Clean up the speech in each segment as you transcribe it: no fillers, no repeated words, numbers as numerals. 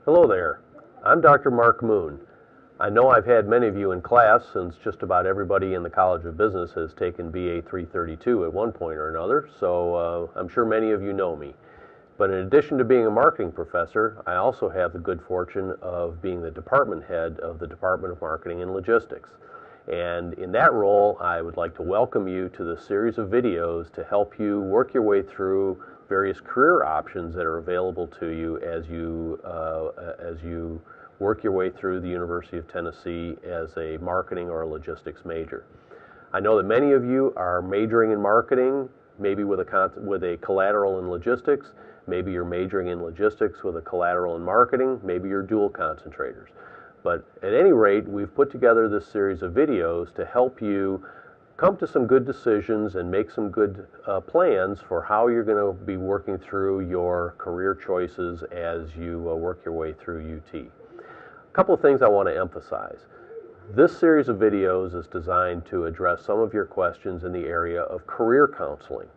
Hello there, I'm Dr. Mark Moon. I know I've had many of you in class since just about everybody in the College of Business has taken BA 332 at one point or another, so I'm sure many of you know me. But in addition to being a marketing professor, I also have the good fortune of being the department head of the Department of Marketing and Logistics. And in that role, I would like to welcome you to this series of videos to help you work your way through various career options that are available to you as you work your way through the University of Tennessee as a marketing or a logistics major. I know that many of you are majoring in marketing, maybe with a collateral in logistics. Maybe you're majoring in logistics with a collateral in marketing. Maybe you're dual concentrators. But at any rate, we've put together this series of videos to help you come to some good decisions and make some good plans for how you're going to be working through your career choices as you work your way through UT. A couple of things I want to emphasize. This series of videos is designed to address some of your questions in the area of career counseling.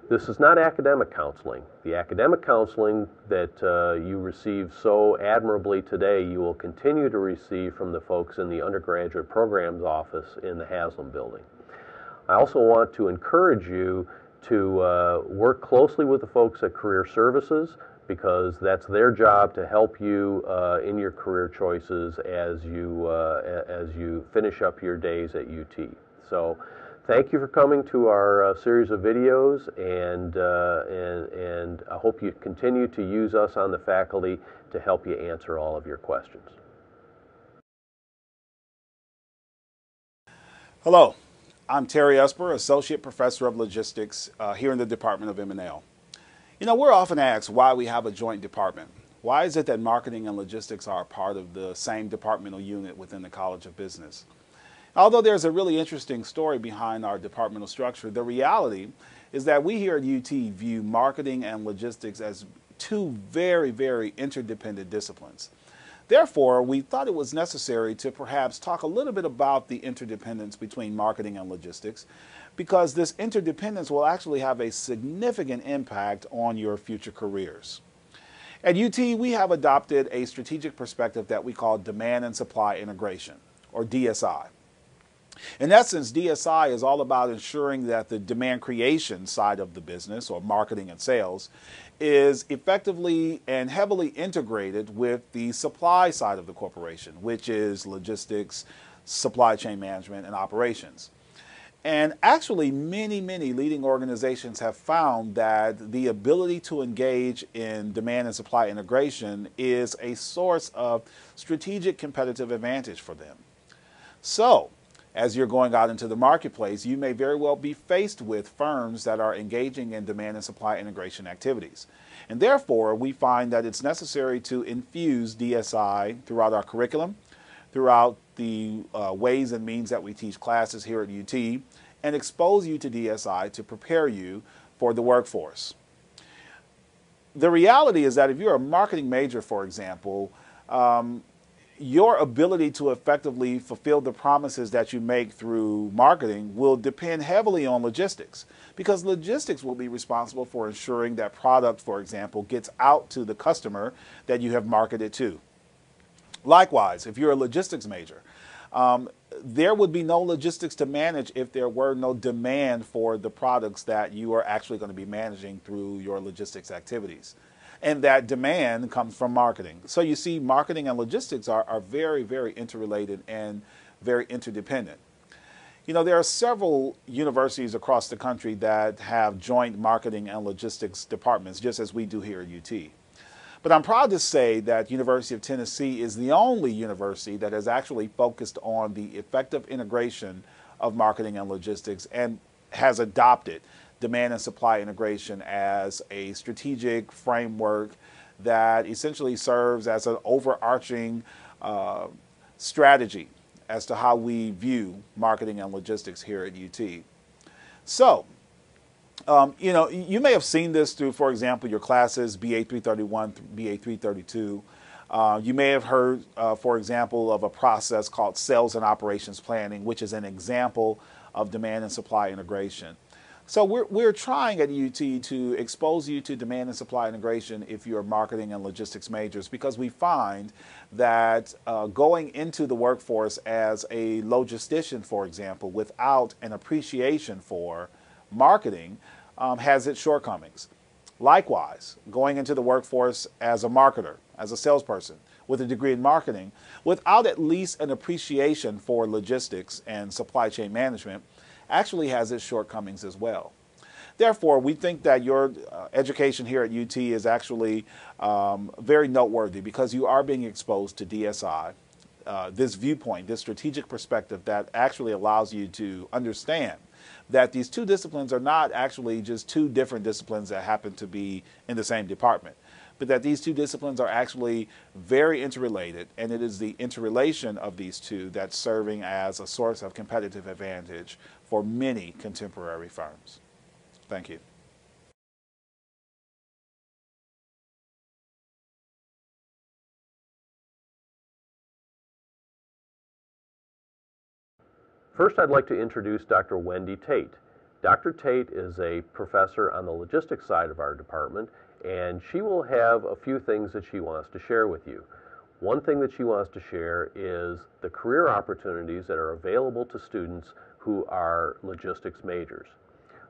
This is not academic counseling. The academic counseling that you receive so admirably today, you will continue to receive from the folks in the undergraduate programs office in the Haslam building. I also want to encourage you to work closely with the folks at Career Services, because that's their job to help you in your career choices as you finish up your days at UT. So thank you for coming to our series of videos, and I hope you continue to use us on the faculty to help you answer all of your questions. Hello, I'm Terry Esper, Associate Professor of Logistics here in the Department of M&L. You know, we're often asked why we have a joint department. Why is it that marketing and logistics are a part of the same departmental unit within the College of Business? Although there's a really interesting story behind our departmental structure, the reality is that we here at UT view marketing and logistics as two very, very interdependent disciplines. Therefore, we thought it was necessary to perhaps talk a little bit about the interdependence between marketing and logistics, because this interdependence will actually have a significant impact on your future careers. At UT, we have adopted a strategic perspective that we call demand and supply integration, or DSI. In essence, DSI is all about ensuring that the demand creation side of the business, or marketing and sales, is effectively and heavily integrated with the supply side of the corporation, which is logistics, supply chain management, and operations. And actually, many leading organizations have found that the ability to engage in demand and supply integration is a source of strategic competitive advantage for them. So, as you're going out into the marketplace, you may very well be faced with firms that are engaging in demand and supply integration activities. And therefore, we find that it's necessary to infuse DSI throughout our curriculum, throughout the ways and means that we teach classes here at UT, and expose you to DSI to prepare you for the workforce. The reality is that if you're a marketing major, for example, your ability to effectively fulfill the promises that you make through marketing will depend heavily on logistics, because logistics will be responsible for ensuring that product, for example, gets out to the customer that you have marketed to. Likewise, if you're a logistics major, there would be no logistics to manage if there were no demand for the products that you are actually going to be managing through your logistics activities. And that demand comes from marketing. So you see, marketing and logistics are very, very interrelated and very interdependent. You know, there are several universities across the country that have joint marketing and logistics departments, just as we do here at UT. But I'm proud to say that University of Tennessee is the only university that has actually focused on the effective integration of marketing and logistics and has adopted demand and supply integration as a strategic framework that essentially serves as an overarching strategy as to how we view marketing and logistics here at UT. So, you know, you may have seen this through, for example, your classes, BA 331, BA 332. You may have heard, for example, of a process called sales and operations planning, which is an example of demand and supply integration. So we're trying at UT to expose you to demand and supply integration if you're marketing and logistics majors, because we find that going into the workforce as a logistician, for example, without an appreciation for marketing has its shortcomings. Likewise, going into the workforce as a marketer, as a salesperson, with a degree in marketing, without at least an appreciation for logistics and supply chain management, actually has its shortcomings as well. Therefore, we think that your education here at UT is actually very noteworthy, because you are being exposed to DSI, this viewpoint, this strategic perspective that actually allows you to understand that these two disciplines are not actually just two different disciplines that happen to be in the same department, but that these two disciplines are actually very interrelated, and it is the interrelation of these two that's serving as a source of competitive advantage for many contemporary firms. Thank you. First, I'd like to introduce Dr. Wendy Tate. Dr. Tate is a professor on the logistics side of our department, and she will have a few things that she wants to share with you. One thing that she wants to share is the career opportunities that are available to students who are logistics majors.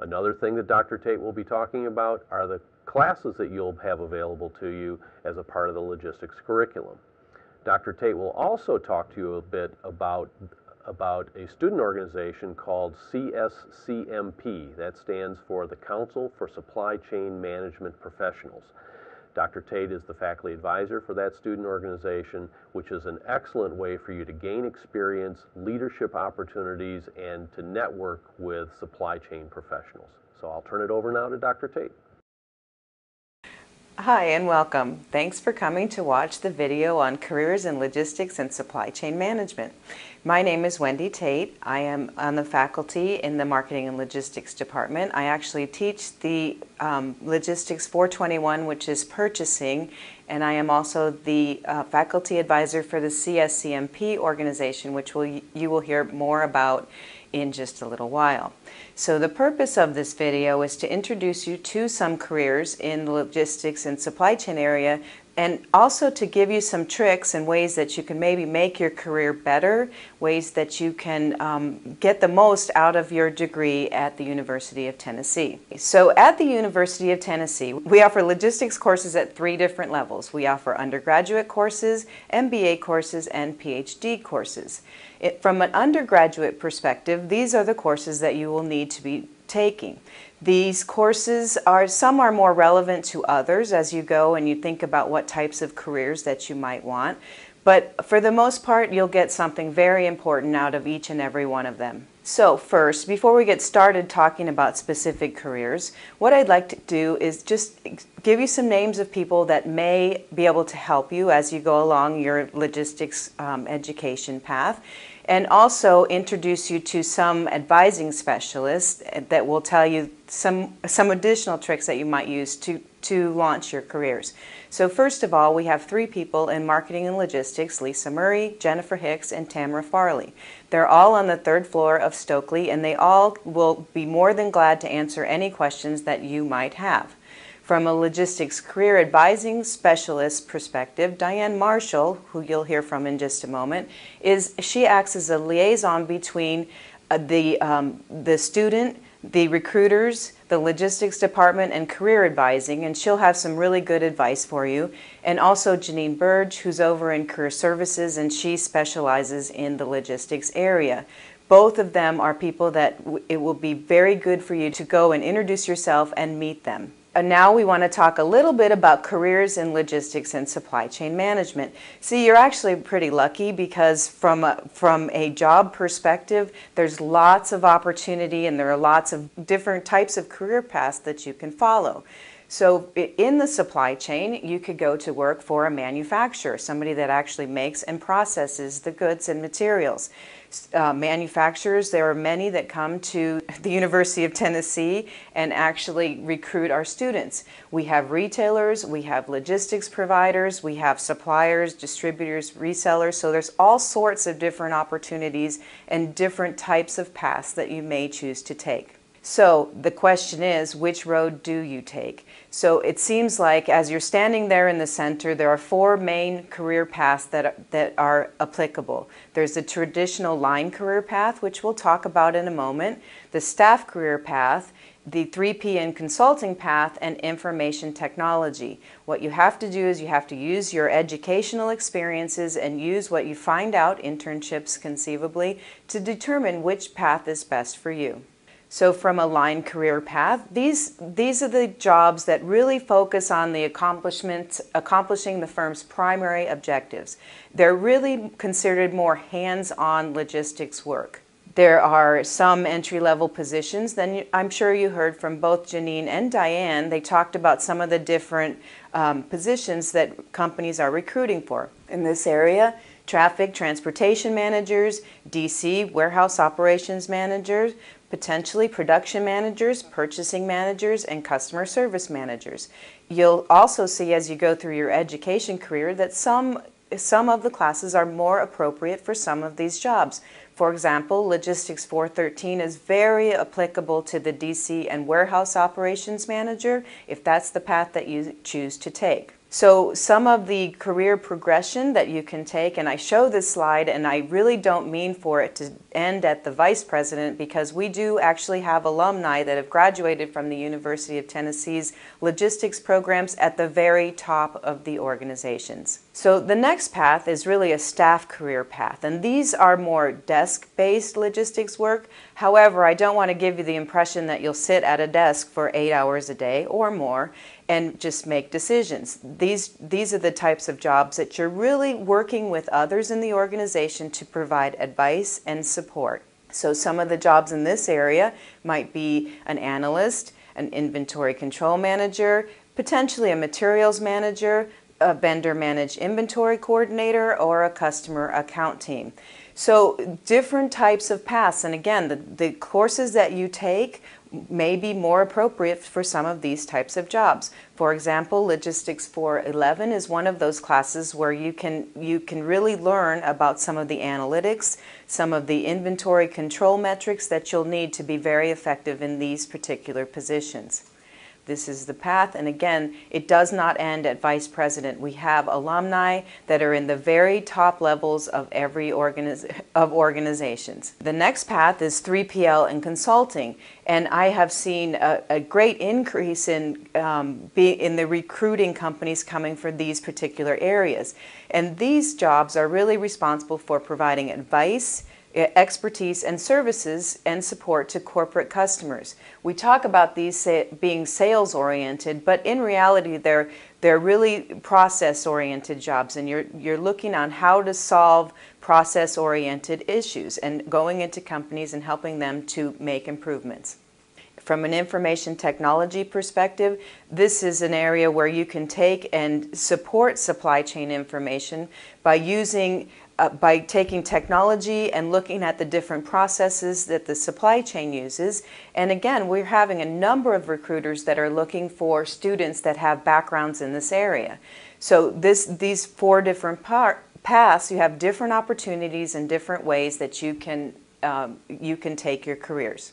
Another thing that Dr. Tate will be talking about are the classes that you'll have available to you as a part of the logistics curriculum. Dr. Tate will also talk to you a bit about a student organization called CSCMP. That stands for the Council for Supply Chain Management Professionals. Dr. Tate is the faculty advisor for that student organization, which is an excellent way for you to gain experience, leadership opportunities, and to network with supply chain professionals. So I'll turn it over now to Dr. Tate. Hi and welcome. Thanks for coming to watch the video on careers in logistics and supply chain management. My name is Wendy Tate. I am on the faculty in the Marketing and Logistics Department. I actually teach the Logistics 421, which is purchasing, and I am also the faculty advisor for the CSCMP organization, which you will hear more about in just a little while. So the purpose of this video is to introduce you to some careers in the logistics and supply chain area, and also to give you some tricks and ways that you can maybe make your career better, ways that you can get the most out of your degree at the University of Tennessee. So at the University of Tennessee, we offer logistics courses at 3 different levels. We offer undergraduate courses, MBA courses, and PhD courses. From an undergraduate perspective, these are the courses that you will need to be taking. These courses some are more relevant to others as you go and you think about what types of careers that you might want. But for the most part, you'll get something very important out of each and every one of them. So first, before we get started talking about specific careers, what I'd like to do is just give you some names of people that may be able to help you as you go along your logistics education path, and also introduce you to some advising specialists that will tell you some additional tricks that you might use to launch your careers. So first of all, we have 3 people in marketing and logistics: Lisa Murray, Jennifer Hicks, and Tamara Farley. They're all on the 3rd floor of Stokely, and they all will be more than glad to answer any questions that you might have. From a logistics career advising specialist perspective, Diane Marshall, who you'll hear from in just a moment, she acts as a liaison between the student, the recruiters, the logistics department, and career advising, and she'll have some really good advice for you. And also Janine Burge, who's over in career services, and she specializes in the logistics area. Both of them are people that it will be very good for you to go and introduce yourself and meet them. And now we want to talk a little bit about careers in logistics and supply chain management. See, you're actually pretty lucky, because from a job perspective, there's lots of opportunity and there are lots of different types of career paths that you can follow. So in the supply chain, you could go to work for a manufacturer, somebody that actually makes and processes the goods and materials. Manufacturers, there are many that come to the University of Tennessee and actually recruit our students. We have retailers, we have logistics providers, we have suppliers, distributors, resellers, so there's all sorts of different opportunities and different types of paths that you may choose to take. So the question is, which road do you take? So it seems like as you're standing there in the center, there are four main career paths that are applicable. There's the traditional line career path, which we'll talk about in a moment, the staff career path, the 3P and consulting path, and information technology. What you have to do is you have to use your educational experiences and use what you find out, internships conceivably, to determine which path is best for you. So from a line career path, these are the jobs that really focus on the accomplishing the firm's primary objectives. They're really considered more hands-on logistics work. There are some entry-level positions. Then I'm sure you heard from both Janine and Diane. They talked about some of the different positions that companies are recruiting for. In this area, traffic transportation managers, DC warehouse operations managers, potentially production managers, purchasing managers, and customer service managers. You'll also see as you go through your education career that some of the classes are more appropriate for some of these jobs. For example, Logistics 413 is very applicable to the DC and warehouse operations manager if that's the path that you choose to take. So some of the career progression that you can take, and I show this slide and I really don't mean for it to end at the vice president, because we do actually have alumni that have graduated from the University of Tennessee's logistics programs at the very top of the organizations. So the next path is really a staff career path, and these are more desk-based logistics work. However, I don't want to give you the impression that you'll sit at a desk for 8 hours a day or more and just make decisions. These are the types of jobs that you're really working with others in the organization to provide advice and support. So some of the jobs in this area might be an analyst, an inventory control manager, potentially a materials manager, a vendor managed inventory coordinator, or a customer account team. So different types of paths, and again, the courses that you take may be more appropriate for some of these types of jobs. For example, Logistics 411 is one of those classes where you can really learn about some of the analytics, some of the inventory control metrics that you'll need to be very effective in these particular positions. This is the path, and again, it does not end at vice president. We have alumni that are in the very top levels of every organizations. The next path is 3PL and consulting, and I have seen a great increase in the recruiting companies coming for these particular areas. And these jobs are really responsible for providing advice, expertise, and services and support to corporate customers. We talk about these being sales-oriented, but in reality they're really process-oriented jobs, and you're looking on how to solve process-oriented issues and going into companies and helping them to make improvements. From an information technology perspective, this is an area where you can take and support supply chain information by taking technology and looking at the different processes that the supply chain uses. And again, we're having a number of recruiters that are looking for students that have backgrounds in this area. So these four different paths, you have different opportunities and different ways that you can take your careers.